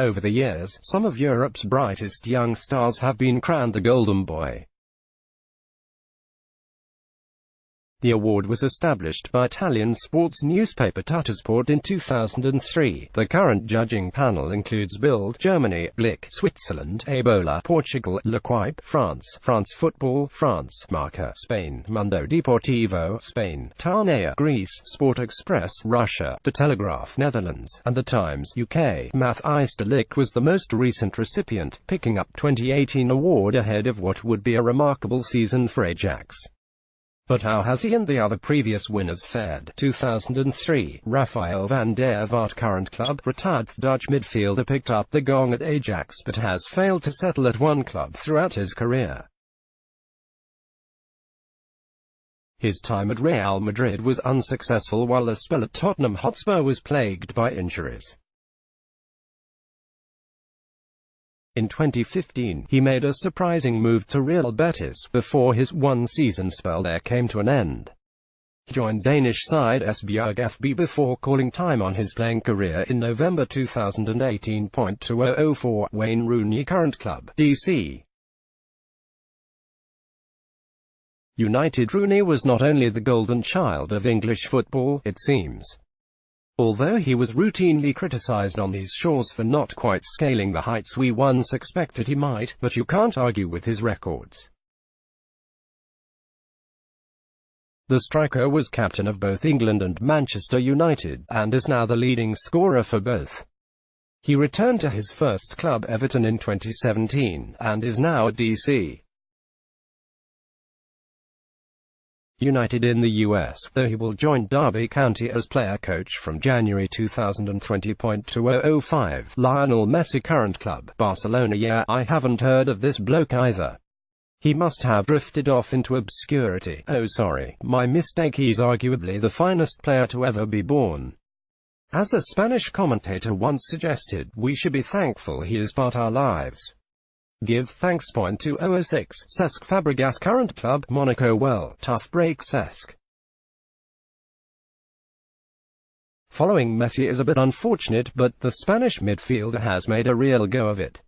Over the years, some of Europe's brightest young stars have been crowned the Golden Boy. The award was established by Italian sports newspaper Tuttosport in 2003. The current judging panel includes Bild, Germany, Blick, Switzerland, Ebola, Portugal, L'Equipe, France Football, France, Marca, Spain, Mundo Deportivo, Spain, Tarnea, Greece, Sport Express, Russia, The Telegraph, Netherlands, and The Times, UK. Matthijs de Ligt was the most recent recipient, picking up 2018 award ahead of what would be a remarkable season for Ajax. But how has he and the other previous winners fared? 2003, Rafael van der Vaart, current club, retired Dutch midfielder, picked up the gong at Ajax but has failed to settle at one club throughout his career. His time at Real Madrid was unsuccessful, while the spell at Tottenham Hotspur was plagued by injuries. In 2015, he made a surprising move to Real Betis, before his one-season spell there came to an end. He joined Danish side Esbjerg FB before calling time on his playing career in November 2018. 2004, Wayne Rooney, current club, DC United. Rooney was not only the golden child of English football, it seems. Although he was routinely criticised on these shores for not quite scaling the heights we once expected he might, but you can't argue with his records. The striker was captain of both England and Manchester United, and is now the leading scorer for both. He returned to his first club, Everton, in 2017, and is now at DC United in the US, though he will join Derby County as player-coach from January 2020. 2005, Lionel Messi, current club, Barcelona. Yeah, I haven't heard of this bloke either. He must have drifted off into obscurity. Oh sorry, my mistake. He's arguably the finest player to ever be born. As a Spanish commentator once suggested, we should be thankful he is part of our lives. Give thanks. 2006, Cesc Fabregas, current club, Monaco. Well, tough break, Cesc. Following Messi is a bit unfortunate, but the Spanish midfielder has made a real go of it.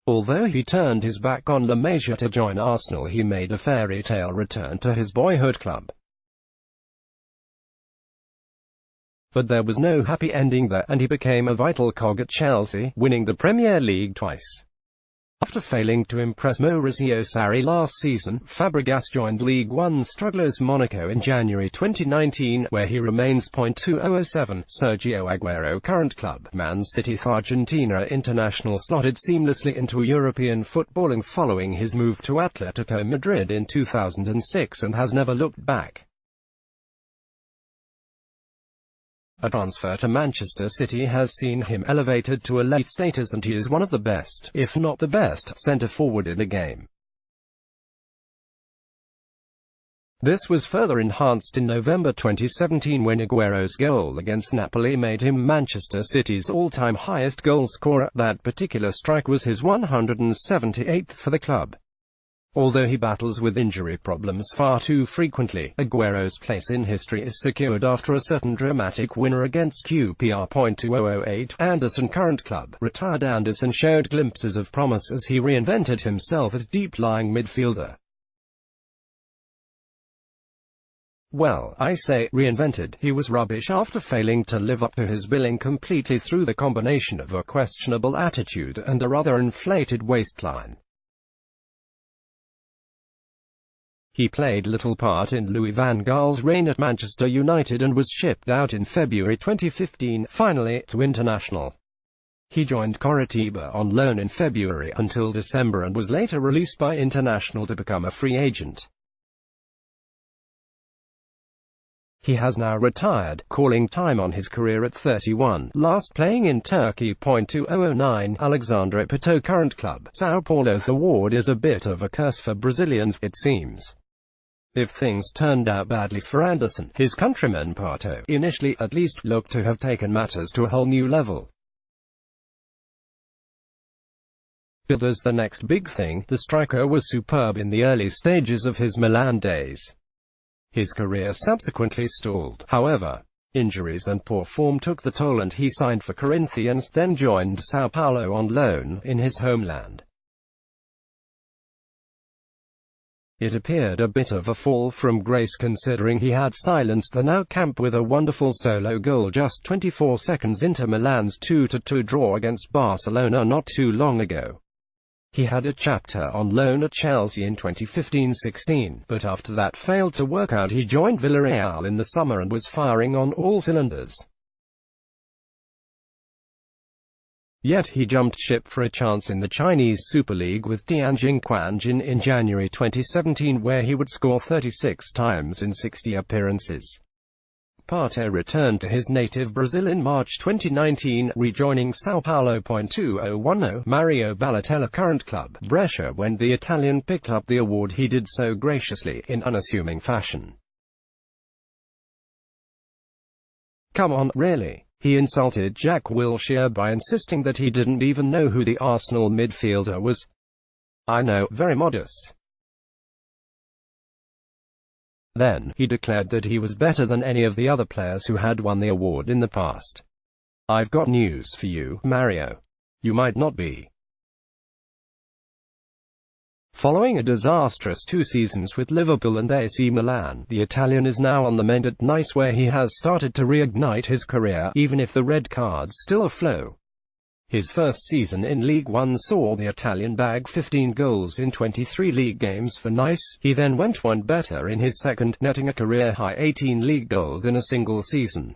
Although he turned his back on La Masia to join Arsenal, he made a fairy tale return to his boyhood club. But there was no happy ending there, and he became a vital cog at Chelsea, winning the Premier League twice. After failing to impress Maurizio Sarri last season, Fabregas joined League One strugglers Monaco in January 2019, where he remains. 2007, Sergio Aguero, current club, Man City. Argentina international slotted seamlessly into European footballing following his move to Atletico Madrid in 2006 and has never looked back. A transfer to Manchester City has seen him elevated to elite status, and he is one of the best, if not the best, centre-forward in the game. This was further enhanced in November 2017 when Aguero's goal against Napoli made him Manchester City's all-time highest goal scorer. That particular strike was his 178th for the club. Although he battles with injury problems far too frequently, Aguero's place in history is secured after a certain dramatic winner against QPR. 2008, Anderson, current club, retired. Anderson showed glimpses of promise as he reinvented himself as deep-lying midfielder. Well, I say reinvented. He was rubbish after failing to live up to his billing completely through the combination of a questionable attitude and a rather inflated waistline. He played little part in Louis van Gaal's reign at Manchester United and was shipped out in February 2015, finally, to international. He joined Coritiba on loan in February until December and was later released by International to become a free agent. He has now retired, calling time on his career at 31, last playing in Turkey. 2009, Alexandre Pato, current club, São Paulo's award is a bit of a curse for Brazilians, it seems. If things turned out badly for Anderson, his countryman Pato, initially at least, looked to have taken matters to a whole new level. Billed as the next big thing, the striker was superb in the early stages of his Milan days. His career subsequently stalled, however. Injuries and poor form took the toll and he signed for Corinthians, then joined Sao Paulo on loan in his homeland. It appeared a bit of a fall from grace considering he had silenced the Nou Camp with a wonderful solo goal just 24 seconds into Milan's 2-2 draw against Barcelona not too long ago. He had a chapter on loan at Chelsea in 2015-16, but after that failed to work out he joined Villarreal in the summer and was firing on all cylinders. Yet he jumped ship for a chance in the Chinese Super League with Tianjin Quanjin in January 2017 where he would score 36 times in 60 appearances. Partey returned to his native Brazil in March 2019, rejoining Sao Paulo. 2010, Mario Balotelli current club, Brescia, when the Italian picked up the award he did so graciously, in unassuming fashion. Come on, really? He insulted Jack Wilshere by insisting that he didn't even know who the Arsenal midfielder was. I know, very modest. Then, he declared that he was better than any of the other players who had won the award in the past. I've got news for you, Mario. You might not be. Following a disastrous 2 seasons with Liverpool and AC Milan, the Italian is now on the mend at Nice where he has started to reignite his career, even if the red cards still flow. His first season in League One saw the Italian bag 15 goals in 23 league games for Nice. He then went one better in his second, netting a career-high 18 league goals in a single season.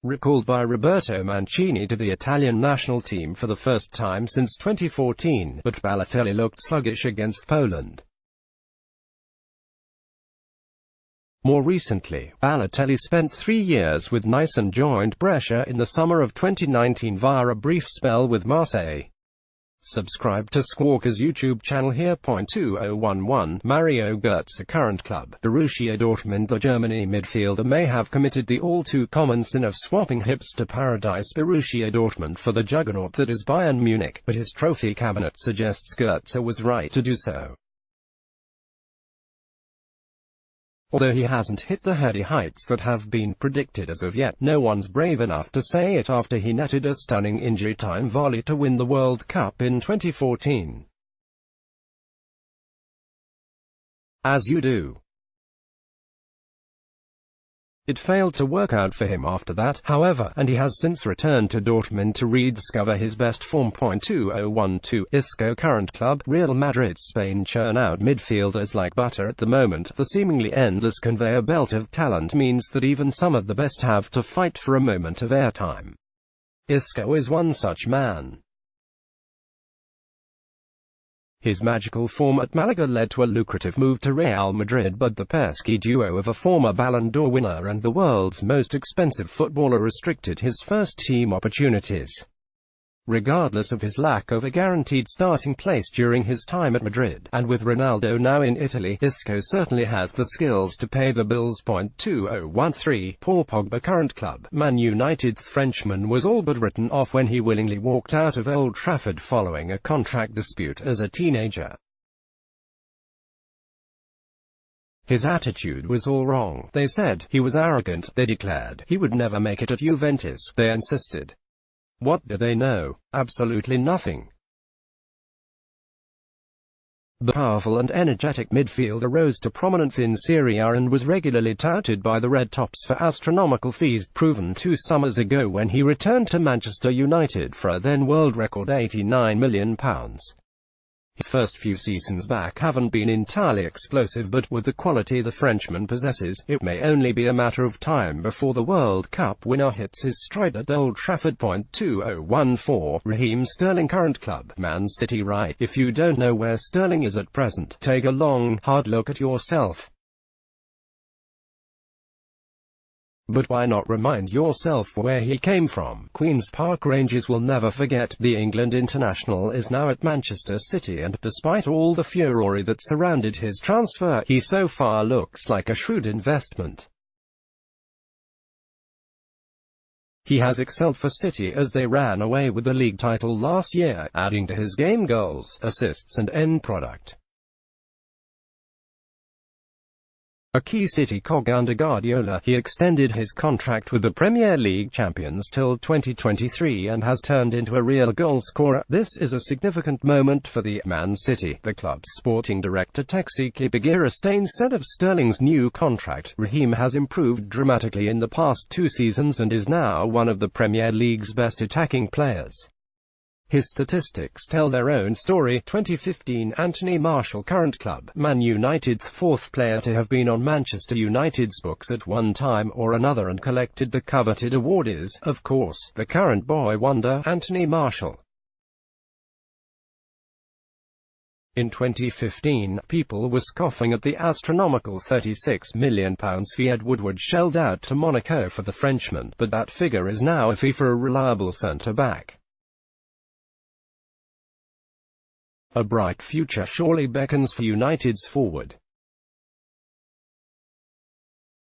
Recalled by Roberto Mancini to the Italian national team for the first time since 2014, but Balotelli looked sluggish against Poland. More recently, Balotelli spent 3 years with Nice and joined Brescia in the summer of 2019 via a brief spell with Marseille. Subscribe to Squawka's YouTube channel here. 2011, Mario Götze current club, Borussia Dortmund. The Germany midfielder may have committed the all-too-common sin of swapping hipster paradise Borussia Dortmund for the juggernaut that is Bayern Munich, but his trophy cabinet suggests Götze was right to do so. Although he hasn't hit the heady heights that have been predicted as of yet, no one's brave enough to say it after he netted a stunning injury-time volley to win the World Cup in 2014. As you do. It failed to work out for him after that, however, and he has since returned to Dortmund to rediscover his best form. 2012, Isco current club, Real Madrid. Spain churn out midfielders like butter at the moment. The seemingly endless conveyor belt of talent means that even some of the best have to fight for a moment of airtime. Isco is one such man. His magical form at Malaga led to a lucrative move to Real Madrid, but the pesky duo of a former Ballon d'Or winner and the world's most expensive footballer restricted his first-team opportunities. Regardless of his lack of a guaranteed starting place during his time at Madrid, and with Ronaldo now in Italy, Isco certainly has the skills to pay the bills. 2013, Paul Pogba current club, Man United. The Frenchman was all but written off when he willingly walked out of Old Trafford following a contract dispute as a teenager. His attitude was all wrong, they said. He was arrogant, they declared. He would never make it at Juventus, they insisted. What do they know? Absolutely nothing. The powerful and energetic midfielder rose to prominence in Serie A and was regularly touted by the Red Tops for astronomical fees, proven 2 summers ago when he returned to Manchester United for a then world record £89 million. His first few seasons back haven't been entirely explosive, but with the quality the Frenchman possesses, it may only be a matter of time before the World Cup winner hits his stride at Old Trafford. 2014, Raheem Sterling current club, Man City. Right, if you don't know where Sterling is at present, take a long, hard look at yourself. But why not remind yourself where he came from? Queen's Park Rangers will never forget. The England international is now at Manchester City, and despite all the furore that surrounded his transfer, he so far looks like a shrewd investment. He has excelled for City as they ran away with the league title last year, adding to his game goals, assists and end product. A key City cog under Guardiola, he extended his contract with the Premier League champions till 2023 and has turned into a real goal-scorer. This is a significant moment for the Man City. The club's sporting director Taxiki Bagirastain said of Sterling's new contract, "Raheem has improved dramatically in the past 2 seasons and is now one of the Premier League's best attacking players." His statistics tell their own story. 2015 Anthony Martial, current club Man United's 4th player to have been on Manchester United's books at one time or another and collected the coveted award is, of course, the current boy wonder, Anthony Martial. In 2015, people were scoffing at the astronomical £36 million fee Ed Woodward shelled out to Monaco for the Frenchman, but that figure is now a fee for a reliable centre-back. A bright future surely beckons for United's forward.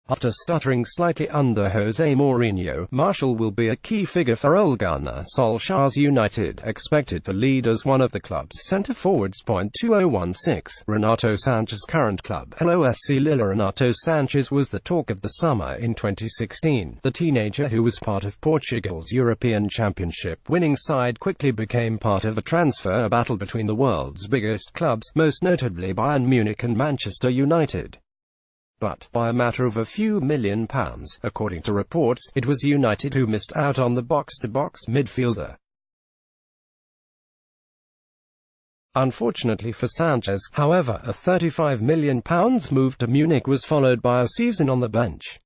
After stuttering slightly under Jose Mourinho, Martial will be a key figure for Ole Gunnar Solskjaer's United, expected to lead as one of the club's centre-forwards. 2016 Renato Sanches, current club LOSC Lille. Renato Sanches was the talk of the summer in 2016. The teenager, who was part of Portugal's European Championship winning side, quickly became part of a transfer battle between the world's biggest clubs, most notably Bayern Munich and Manchester United. But, by a matter of a few £1 million, according to reports, it was United who missed out on the box-to-box midfielder. Unfortunately for Sanchez, however, a £35 million move to Munich was followed by a season on the bench.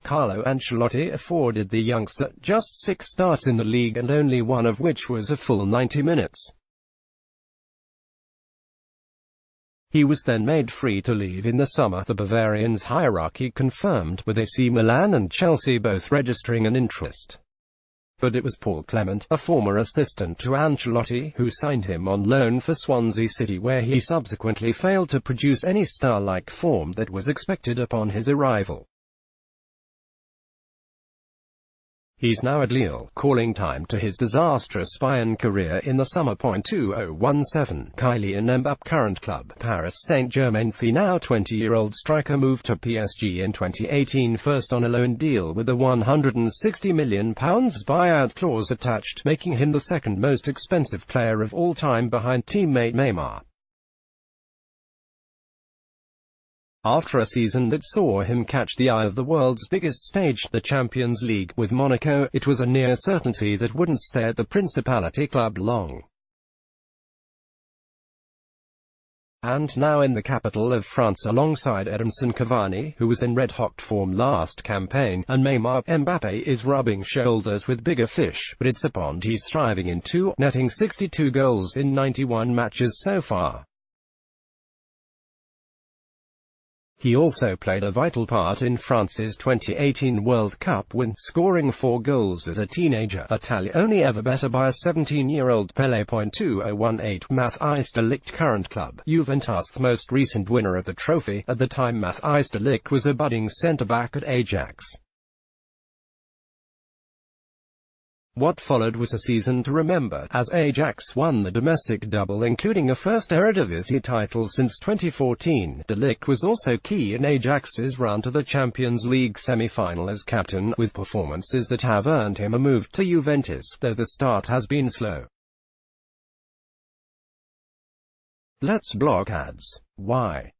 Carlo Ancelotti afforded the youngster just 6 starts in the league and only one of which was a full 90 minutes. He was then made free to leave in the summer, the Bavarian's hierarchy confirmed, with AC Milan and Chelsea both registering an interest. But it was Paul Clement, a former assistant to Ancelotti, who signed him on loan for Swansea City, where he subsequently failed to produce any star-like form that was expected upon his arrival. He's now at Lille, calling time to his disastrous Bayern career in the summer. 2017 Kylian Mbappé, current club Paris Saint-Germain. The now 20-year-old striker moved to PSG in 2018, first on a loan deal with a £160 million buyout clause attached, making him the second most expensive player of all time behind teammate Neymar. After a season that saw him catch the eye of the world's biggest stage, the Champions League, with Monaco, it was a near certainty that wouldn't stay at the Principality club long. And now in the capital of France, alongside Edinson Cavani, who was in red-hot form last campaign, and Neymar, Mbappé is rubbing shoulders with bigger fish, but it's a pond he's thriving in too, netting 62 goals in 91 matches so far. He also played a vital part in France's 2018 World Cup win, scoring 4 goals as a teenager, a tally only ever better by a 17-year-old Pelé. 2018 Matthijs de Ligt, current club Juventus, the most recent winner of the trophy. At the time, Matthijs de Ligt was a budding centre-back at Ajax. What followed was a season to remember, as Ajax won the domestic double, including a first Eredivisie title since 2014. De Ligt was also key in Ajax's run to the Champions League semi-final as captain, with performances that have earned him a move to Juventus, though the start has been slow. Let's block ads. Why?